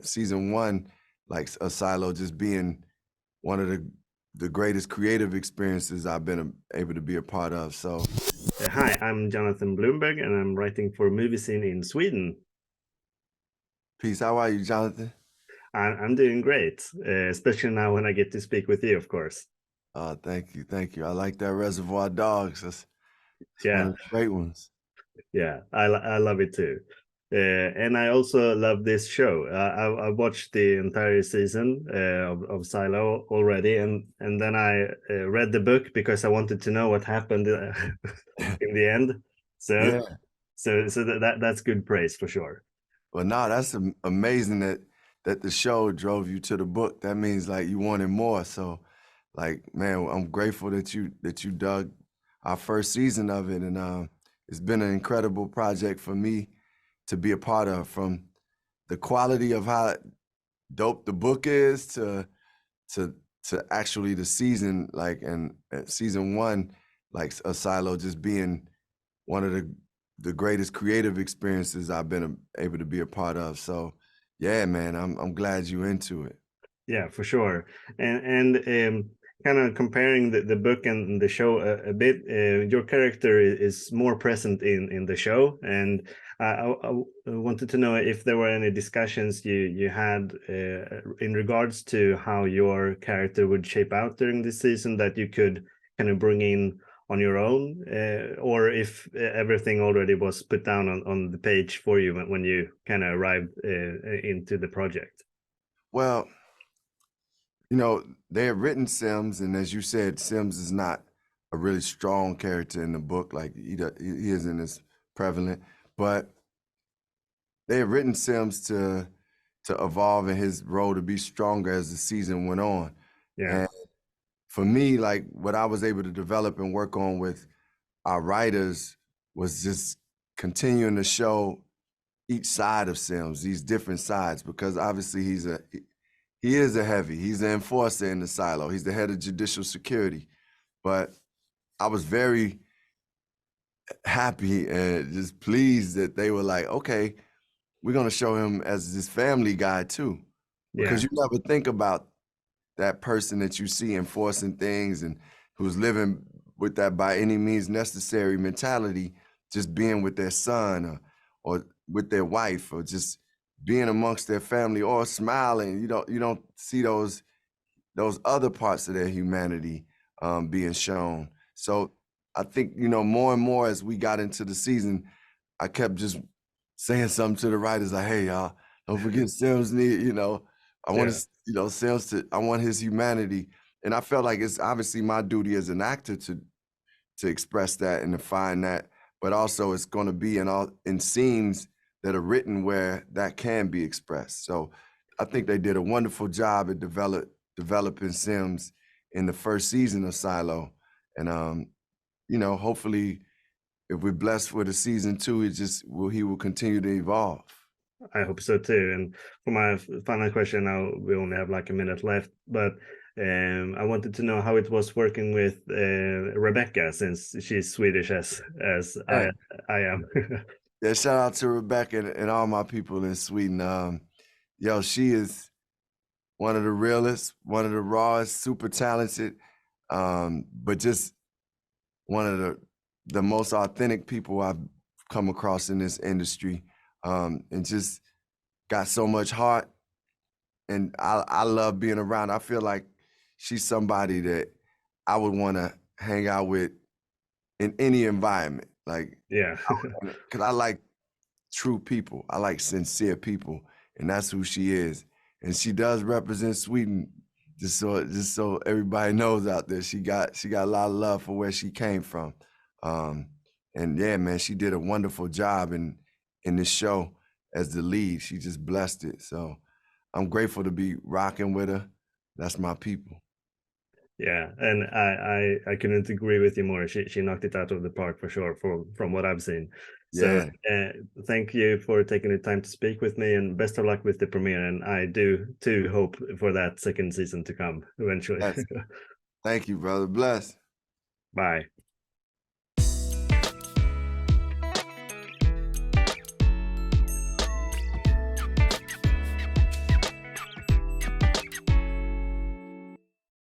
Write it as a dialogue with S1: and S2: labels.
S1: season one, like Silo, just being one of the greatest creative experiences I've been able to be a part of. So,
S2: Hi, I'm Jonatan Blomberg, and I'm writing for MovieZine in Sweden.
S1: peace. How are you, Jonathan?
S2: I'm doing great, especially now when I get to speak with you, of course.
S1: Thank you, thank you. I like that Reservoir Dogs. That's one
S2: Yeah,
S1: of the great ones.
S2: yeah, I love it too. And I also love this show. I watched the entire season of Silo already, and then I read the book because I wanted to know what happened in the end. So
S1: Yeah.
S2: that's good praise for sure.
S1: Well, no, that's amazing that the show drove you to the book. That means like you wanted more. So, like, man, I'm grateful that you dug our first season of it, and it's been an incredible project for me to be a part of. From the quality of how dope the book is to to actually the season, like, and season one, like Silo, just being one of the greatest creative experiences I've been able to be a part of. So, yeah, man, I'm glad you into it.
S2: Yeah, for sure. And kind of comparing the book and the show a bit, your character is more present in the show, and I wanted to know if there were any discussions you had in regards to how your character would shape out during this season that you could kind of bring in on your own, or if everything already was put down on the page for you when you kind of arrived into the project.
S1: Well, they have written Sims, and as you said, Sims is not a really strong character in the book. Like he isn't as prevalent, but they have written Sims to evolve in his role to be stronger as the season went on.
S2: Yeah.
S1: And for me, like what I was able to develop and work on with our writers was just continuing to show each side of Sims, these different sides, because obviously he is a heavy, he's an enforcer in the silo, he's the head of judicial security. But I was very happy and just pleased that they were like, okay, we're gonna show him as this family guy too. Because
S2: Yeah.
S1: you never think about that person that you see enforcing things and who's living with that by any means necessary mentality, just being with their son or with their wife or just being amongst their family or smiling. You don't see those other parts of their humanity being shown. So I think, more and more as we got into the season, I kept just saying something to the writers like, hey, y'all, don't forget Sims I want
S2: Yeah.
S1: to, Sims I want his humanity. And I felt like it's obviously my duty as an actor to express that and to find that, but also it's going to be in scenes that are written where that can be expressed. So I think they did a wonderful job at developing Sims in the first season of Silo. And hopefully if we're blessed with a season two, he will continue to evolve.
S2: I hope so too. And for my final question, now we only have like a minute left, but I wanted to know how it was working with Rebecca, since she's Swedish as
S1: Yeah.
S2: I am.
S1: Yeah, shout out to Rebecca and all my people in Sweden. She is one of the realest, one of the rawest, super talented, but just one of the most authentic people I've come across in this industry, and just got so much heart. And I love being around. I feel like she's somebody that I would want to hang out with in any environment. Like,
S2: Yeah.
S1: because I like true people. I like sincere people, and that's who she is. And she does represent Sweden. Just so everybody knows out there, she got a lot of love for where she came from. And yeah, man, she did a wonderful job in this show as the lead. She just blessed it. So I'm grateful to be rocking with her. That's my people.
S2: Yeah, and I couldn't agree with you more. She knocked it out of the park for sure, from what I've seen. So
S1: Yeah.
S2: thank you for taking the time to speak with me, and best of luck with the premiere. And I do too hope for that second season to come eventually.
S1: Yes. Thank you, brother. Bless.
S2: Bye.